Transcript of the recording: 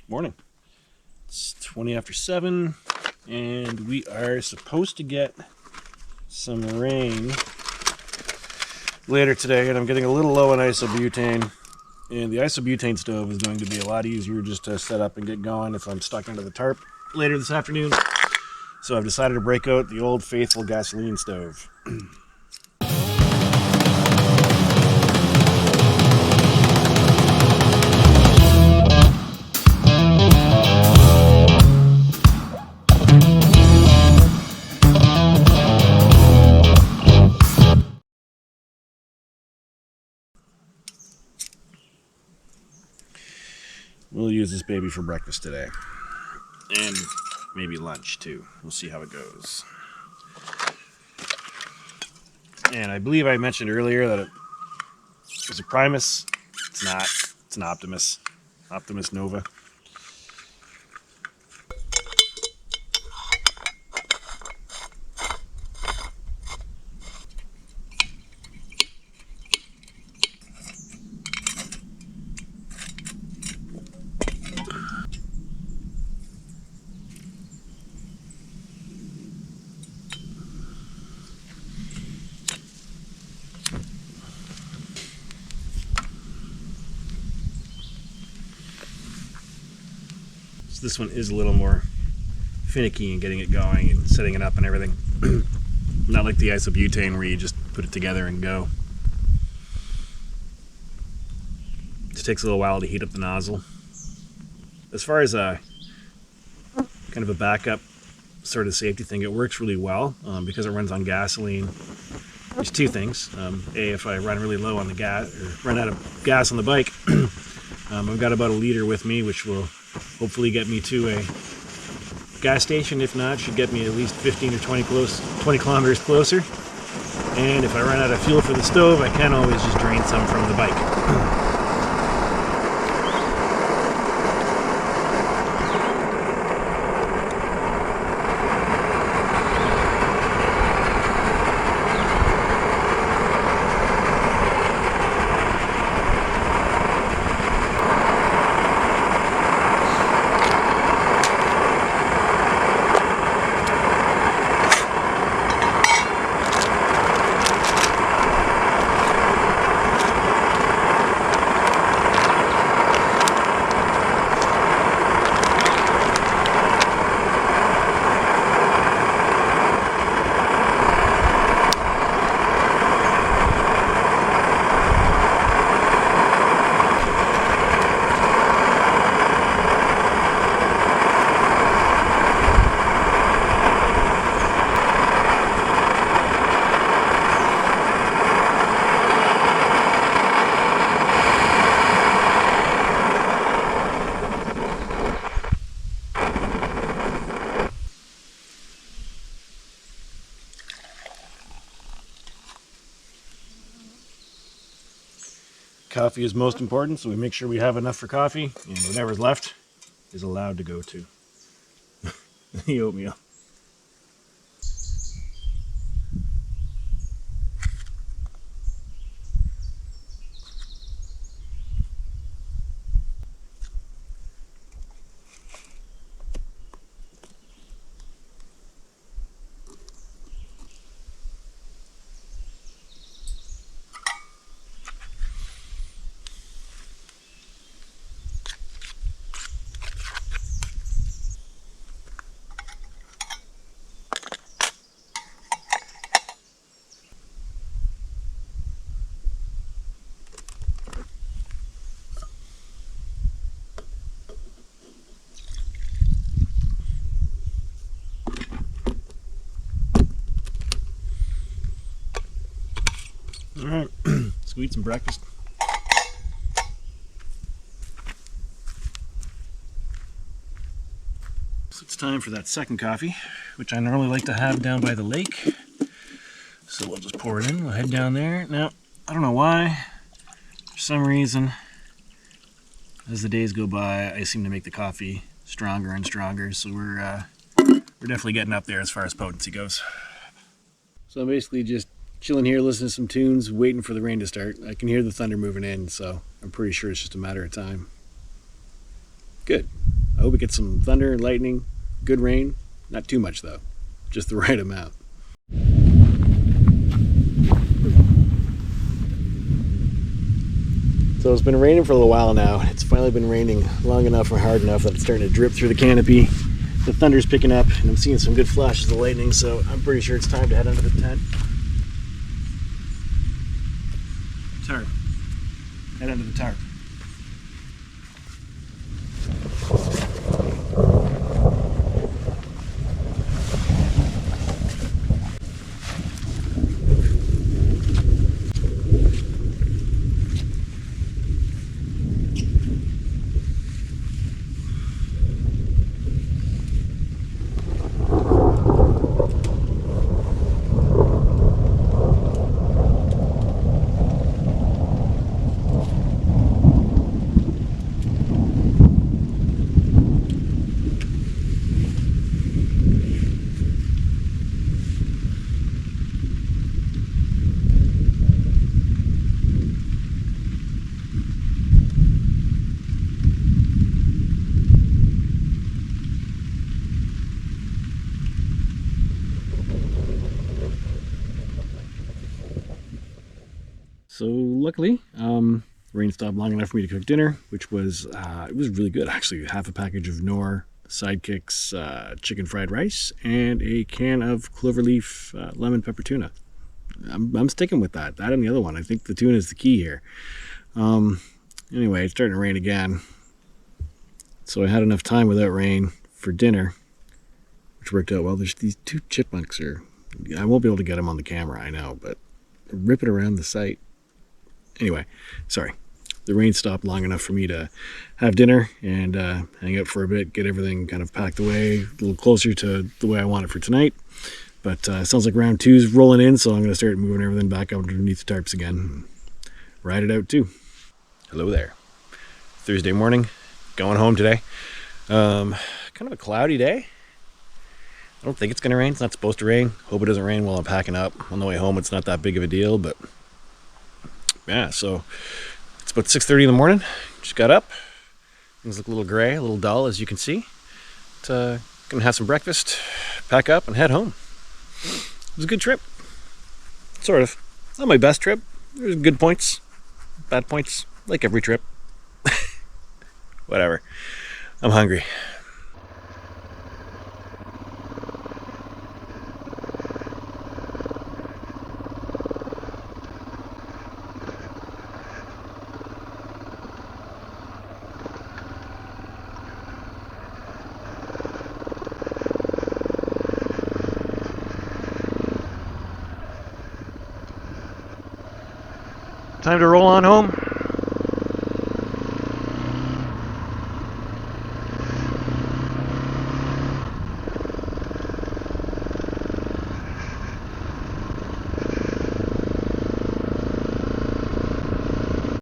Morning. It's 20 after 7, and we are supposed to get some rain later today, and I'm getting a little low on isobutane. And the isobutane stove is going to be a lot easier just to set up and get going if I'm stuck under the tarp later this afternoon. So I've decided to break out the old faithful gasoline stove. We'll use this baby for breakfast today. And maybe lunch too. We'll see how it goes. And I believe I mentioned earlier that it was a Primus. It's not. It's an Optimus. Optimus Nova. So this one is a little more finicky in getting it going and setting it up and everything. Not like the isobutane where you just put it together and go. It takes a little while to heat up the nozzle. As far as a kind of a backup sort of safety thing, it works really well because it runs on gasoline. There's two things. A, if I run really low on the gas or run out of gas on the bike, I've got about a liter with me, which will hopefully get me to a gas station. If not, should get me at least 15 or 20 kilometers closer. And if I run out of fuel for the stove, I can always just drain some from the bike. Coffee is most important, so we make sure we have enough for coffee, and whatever's left is allowed to go to the oatmeal. All right, let's go eat some breakfast. So it's time for that second coffee, which I normally like to have down by the lake. So we'll just pour it in. We'll head down there. Now, I don't know why. For some reason, as the days go by, I seem to make the coffee stronger and stronger. So we're definitely getting up there as far as potency goes. So I'm basically just chilling here, listening to some tunes, waiting for the rain to start. I can hear the thunder moving in, so I'm pretty sure it's just a matter of time. Good. I hope we get some thunder and lightning, good rain. Not too much though, just the right amount. So it's been raining for a little while now. It's finally been raining long enough and hard enough that it's starting to drip through the canopy. The thunder's picking up and I'm seeing some good flashes of lightning, so I'm pretty sure it's time to head under the tent. Tarp. Head under the tarp. So luckily, rain stopped long enough for me to cook dinner, which was it was really good actually. Half a package of Knorr Sidekicks chicken fried rice and a can of cloverleaf lemon pepper tuna. I'm sticking with that. That and the other one. I think the tuna is the key here. Anyway, it's starting to rain again, so I had enough time without rain for dinner, which worked out well. There's these two chipmunks here. I won't be able to get them on the camera, I know, but they're ripping around the site. Anyway, sorry. The rain stopped long enough for me to have dinner and hang out for a bit, get everything kind of packed away, a little closer to the way I want it for tonight. But it sounds like round two's rolling in, so I'm going to start moving everything back up underneath the tarps again. Ride it out too. Hello there. Thursday morning, going home today. Kind of a cloudy day. I don't think it's going to rain. It's not supposed to rain. Hope it doesn't rain while I'm packing up. On the way home, it's not that big of a deal, but yeah, so it's about 6:30 in the morning. Just got up. Things look a little gray, a little dull, as you can see. But, gonna have some breakfast, pack up, and head home. It was a good trip. Sort of. Not my best trip. There's good points, bad points, like every trip. Whatever. I'm hungry. Time to roll on home.